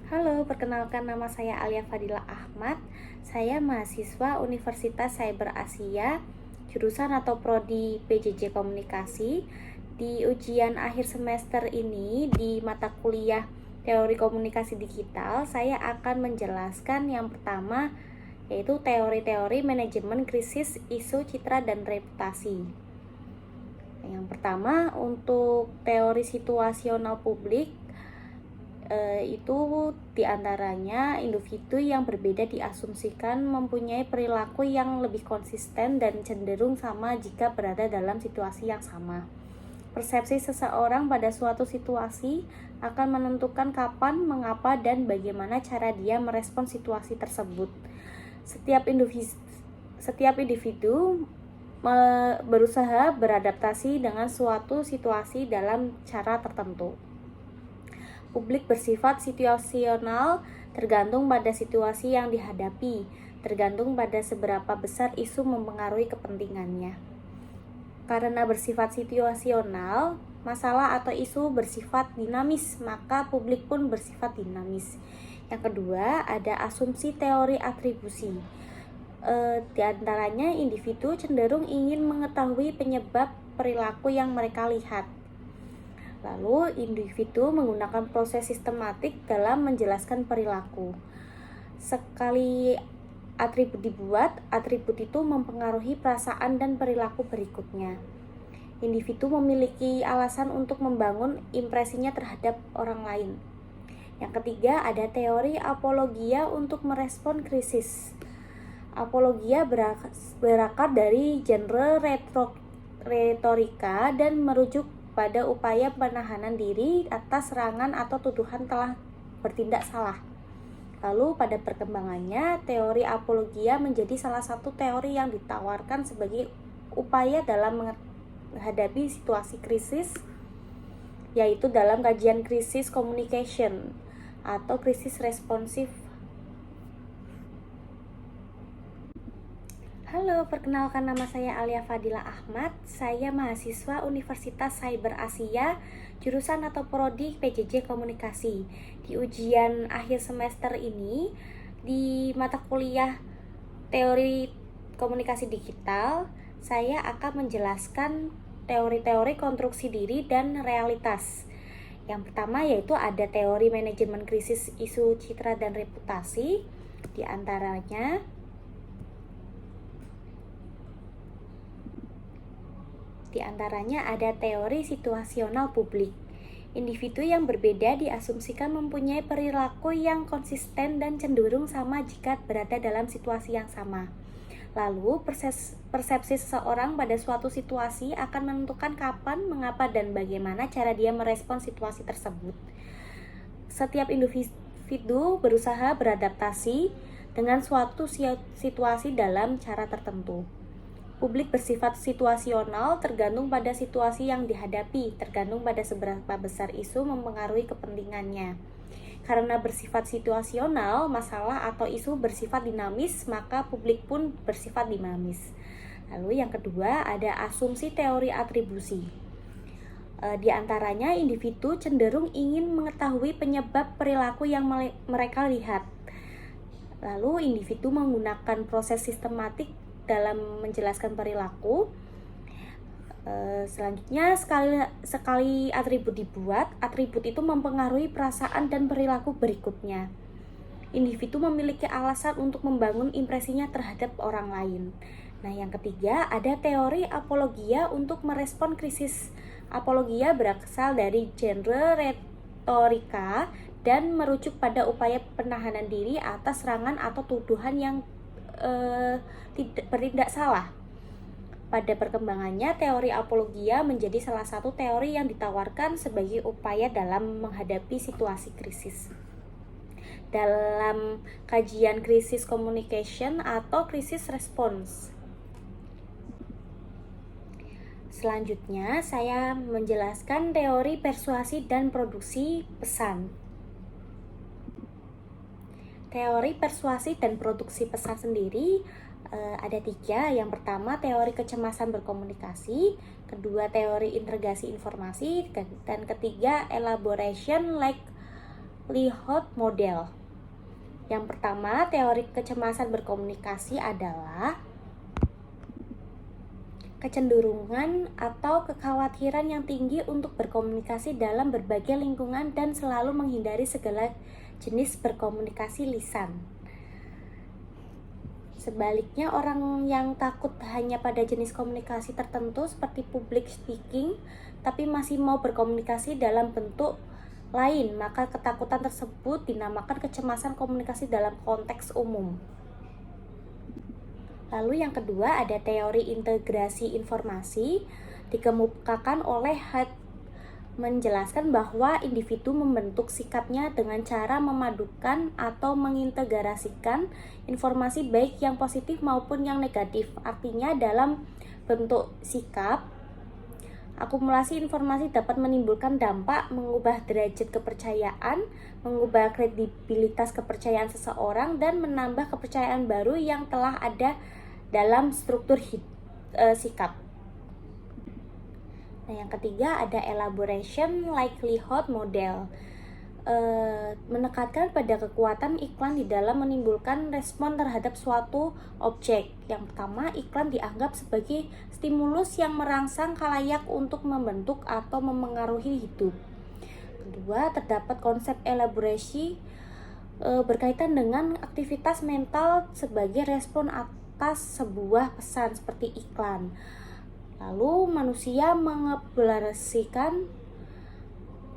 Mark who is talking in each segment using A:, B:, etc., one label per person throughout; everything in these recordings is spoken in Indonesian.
A: Halo, perkenalkan nama saya Alia Fadila Ahmad. Saya mahasiswa Universitas Cyber Asia, jurusan atau prodi PJJ Komunikasi. Di ujian akhir semester ini di mata kuliah Teori Komunikasi Digital, saya akan menjelaskan yang pertama yaitu teori-teori manajemen krisis, isu, citra, dan reputasi. Yang pertama, untuk teori situasional publik, itu diantaranya individu yang berbeda diasumsikan mempunyai perilaku yang lebih konsisten dan cenderung sama jika berada dalam situasi yang sama. Persepsi seseorang pada suatu situasi akan menentukan kapan, mengapa, dan bagaimana cara dia merespon situasi tersebut. Setiap individu berusaha beradaptasi dengan suatu situasi dalam cara tertentu. Publik bersifat situasional, tergantung pada situasi yang dihadapi, tergantung pada seberapa besar isu mempengaruhi kepentingannya. Karena bersifat situasional, masalah atau isu bersifat dinamis, maka publik pun bersifat dinamis. Yang kedua, ada asumsi teori atribusi. Di antaranya, individu cenderung ingin mengetahui penyebab perilaku yang mereka lihat. Lalu, individu menggunakan proses sistematik dalam menjelaskan perilaku. Sekali atribut dibuat, atribut itu mempengaruhi perasaan dan perilaku berikutnya. Individu memiliki alasan untuk membangun impresinya terhadap orang lain. Yang ketiga, ada teori apologia untuk merespon krisis. Apologia berakar dari genre retorika dan merujuk pada upaya penahanan diri atas serangan atau tuduhan telah bertindak salah. Lalu pada perkembangannya, teori apologia menjadi salah satu teori yang ditawarkan sebagai upaya dalam menghadapi situasi krisis, yaitu dalam kajian krisis communication atau krisis responsif. Halo, perkenalkan nama saya Alia Fadila Ahmad. Saya mahasiswa Universitas Cyber Asia, jurusan atau prodi PJJ Komunikasi. Di ujian akhir semester ini, di mata kuliah Teori Komunikasi Digital, saya akan menjelaskan teori-teori konstruksi diri dan realitas. Yang pertama yaitu ada teori manajemen krisis, isu, citra, dan reputasi. Di antaranya ada teori situasional publik. Individu yang berbeda diasumsikan mempunyai perilaku yang konsisten dan cenderung sama jika berada dalam situasi yang sama. Lalu, persepsi seseorang pada suatu situasi akan menentukan kapan, mengapa, dan bagaimana cara dia merespon situasi tersebut. Setiap individu berusaha beradaptasi dengan suatu situasi dalam cara tertentu. Publik bersifat situasional, tergantung pada situasi yang dihadapi, tergantung pada seberapa besar isu mempengaruhi kepentingannya. Karena bersifat situasional, masalah atau isu bersifat dinamis, maka publik pun bersifat dinamis. Lalu yang kedua, ada asumsi teori atribusi. Di antaranya, individu cenderung ingin mengetahui penyebab perilaku yang mereka lihat. Lalu, individu menggunakan proses sistematik dalam menjelaskan perilaku. Selanjutnya, sekali atribut dibuat, atribut itu mempengaruhi perasaan dan perilaku berikutnya. Individu memiliki alasan untuk membangun impresinya terhadap orang lain. Nah, yang ketiga, ada teori apologia untuk merespon krisis. Apologia berasal dari genre retorika dan merujuk pada upaya penahanan diri atas serangan atau tuduhan yang bertindak salah. Pada perkembangannya, teori apologia menjadi salah satu teori yang ditawarkan sebagai upaya dalam menghadapi situasi krisis. Dalam kajian krisis communication atau krisis response. Selanjutnya, saya menjelaskan teori persuasi dan produksi pesan. Teori persuasi dan produksi pesan sendiri ada 3. Yang pertama, teori kecemasan berkomunikasi. Kedua, teori integrasi informasi. Dan ketiga, elaboration like Likert Model. Yang pertama, teori kecemasan berkomunikasi adalah kecenderungan atau kekhawatiran yang tinggi untuk berkomunikasi dalam berbagai lingkungan dan selalu menghindari segala jenis berkomunikasi lisan. Sebaliknya, orang yang takut hanya pada jenis komunikasi tertentu seperti public speaking, tapi masih mau berkomunikasi dalam bentuk lain, maka ketakutan tersebut dinamakan kecemasan komunikasi dalam konteks umum. Lalu yang kedua ada teori integrasi informasi, dikemukakan oleh Haidt, menjelaskan bahwa individu membentuk sikapnya dengan cara memadukan atau mengintegrasikan informasi baik yang positif maupun yang negatif. Artinya dalam bentuk sikap, akumulasi informasi dapat menimbulkan dampak, mengubah derajat kepercayaan, mengubah kredibilitas kepercayaan seseorang, dan menambah kepercayaan baru yang telah ada dalam struktur sikap. Nah, yang ketiga ada elaboration likelihood model, menekankan pada kekuatan iklan di dalam menimbulkan respon terhadap suatu objek. Yang pertama, iklan dianggap sebagai stimulus yang merangsang khalayak untuk membentuk atau memengaruhi hidup. Kedua, terdapat konsep elaborasi berkaitan dengan aktivitas mental sebagai respon atas sebuah pesan seperti iklan. Lalu manusia mengevaluasikan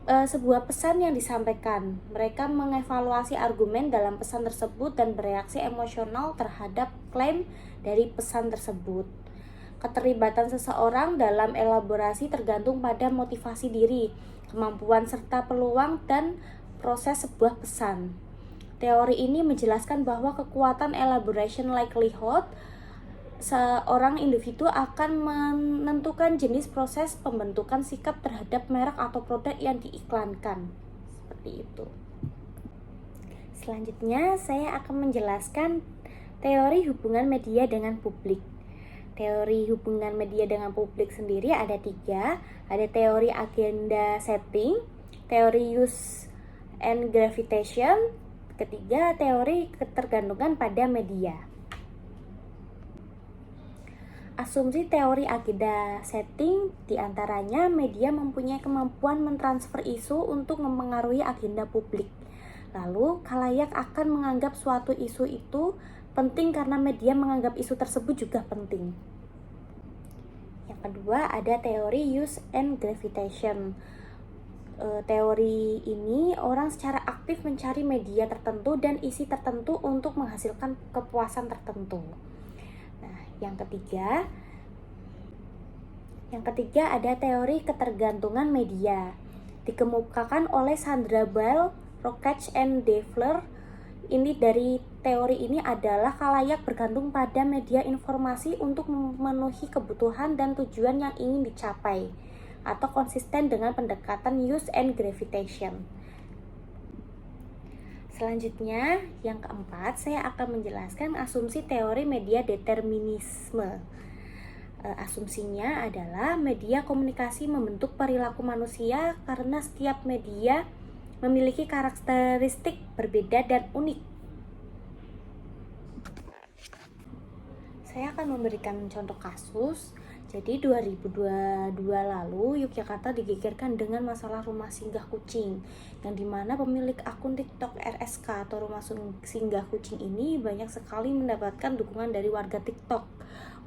A: sebuah pesan yang disampaikan. Mereka mengevaluasi argumen dalam pesan tersebut dan bereaksi emosional terhadap klaim dari pesan tersebut. Keterlibatan seseorang dalam elaborasi tergantung pada motivasi diri, kemampuan serta peluang dan proses sebuah pesan. Teori ini menjelaskan bahwa kekuatan elaboration likelihood seorang individu akan menentukan jenis proses pembentukan sikap terhadap merek atau produk yang diiklankan. Seperti itu. Selanjutnya, saya akan menjelaskan teori hubungan media dengan publik. Teori hubungan media dengan publik sendiri ada 3. Ada teori agenda setting, teori use and gravitation, ketiga teori ketergantungan pada media. Asumsi teori agenda setting diantaranya media mempunyai kemampuan mentransfer isu untuk mempengaruhi agenda publik. Lalu, khalayak akan menganggap suatu isu itu penting karena media menganggap isu tersebut juga penting. Yang kedua, ada teori use and gravitation. Teori ini orang secara aktif mencari media tertentu dan isi tertentu untuk menghasilkan kepuasan tertentu. Yang ketiga ada teori ketergantungan media, dikemukakan oleh Sandra Bell, Rockach, and Devler. Dari teori ini adalah khalayak bergantung pada media informasi untuk memenuhi kebutuhan dan tujuan yang ingin dicapai, atau konsisten dengan pendekatan use and gravitation. Selanjutnya, yang keempat, saya akan menjelaskan asumsi teori media determinisme. Asumsinya adalah media komunikasi membentuk perilaku manusia karena setiap media memiliki karakteristik berbeda dan unik. Saya akan memberikan contoh kasus. Jadi 2022 lalu Yogyakarta digegerkan dengan masalah rumah singgah kucing, yang dimana pemilik akun TikTok RSK atau rumah singgah kucing ini banyak sekali mendapatkan dukungan dari warga TikTok.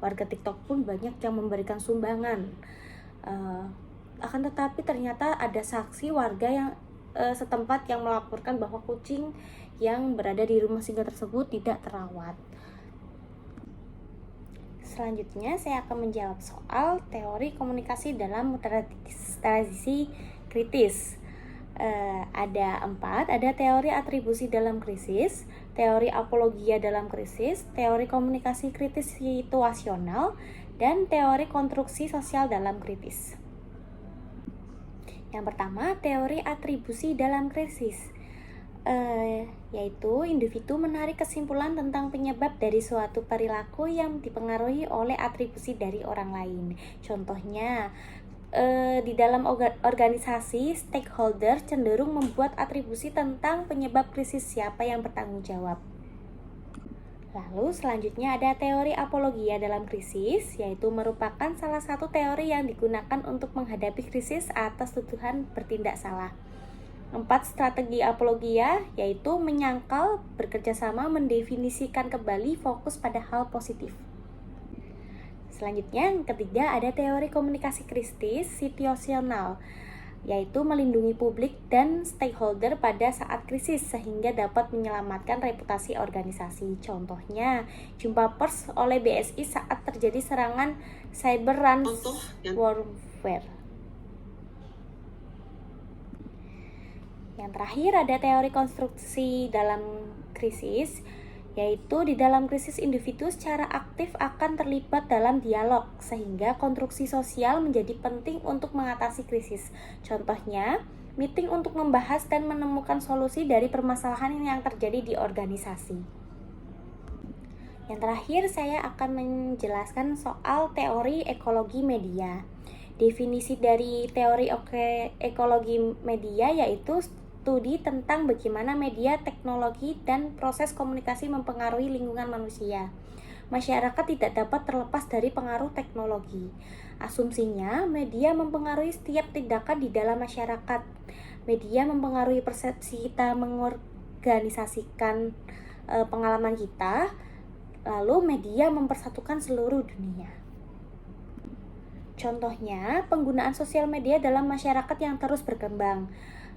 A: Warga TikTok pun banyak yang memberikan sumbangan. Akan tetapi ternyata ada saksi warga yang setempat yang melaporkan bahwa kucing yang berada di rumah singgah tersebut tidak terawat. Selanjutnya, saya akan menjawab soal teori komunikasi dalam tradisi kritis. Ada 4, ada teori atribusi dalam krisis, teori apologia dalam krisis, teori komunikasi kritis situasional, dan teori konstruksi sosial dalam kritis. Yang pertama, teori atribusi dalam krisis. Yaitu individu menarik kesimpulan tentang penyebab dari suatu perilaku yang dipengaruhi oleh atribusi dari orang lain. Contohnya, di dalam organisasi, stakeholder cenderung membuat atribusi tentang penyebab krisis, siapa yang bertanggung jawab. Lalu selanjutnya ada teori apologia dalam krisis, yaitu merupakan salah satu teori yang digunakan untuk menghadapi krisis atas tuduhan bertindak salah. 4 strategi apologia, yaitu menyangkal, bekerjasama, mendefinisikan kembali, fokus pada hal positif. Selanjutnya, yang ketiga ada teori komunikasi kritis situasional, yaitu melindungi publik dan stakeholder pada saat krisis sehingga dapat menyelamatkan reputasi organisasi. Contohnya, jumpa pers oleh BSI saat terjadi serangan cyber ransomware. Yang terakhir ada teori konstruksi dalam krisis, yaitu di dalam krisis individu secara aktif akan terlibat dalam dialog sehingga konstruksi sosial menjadi penting untuk mengatasi krisis. Contohnya, meeting untuk membahas dan menemukan solusi dari permasalahan yang terjadi di organisasi. Yang terakhir, saya akan menjelaskan soal teori ekologi media. Definisi dari teori ekologi media yaitu studi tentang bagaimana media, teknologi, dan proses komunikasi mempengaruhi lingkungan manusia. Masyarakat tidak dapat terlepas dari pengaruh teknologi. Asumsinya, media mempengaruhi setiap tindakan di dalam masyarakat. Media mempengaruhi persepsi kita, mengorganisasikan pengalaman kita, lalu media mempersatukan seluruh dunia. Contohnya, penggunaan sosial media dalam masyarakat yang terus berkembang.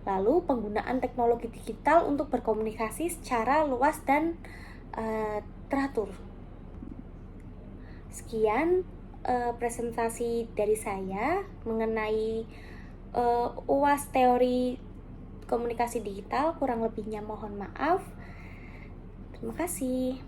A: Lalu penggunaan teknologi digital untuk berkomunikasi secara luas dan teratur. Sekian presentasi dari saya mengenai UAS teori komunikasi digital. Kurang lebihnya mohon maaf. Terima kasih.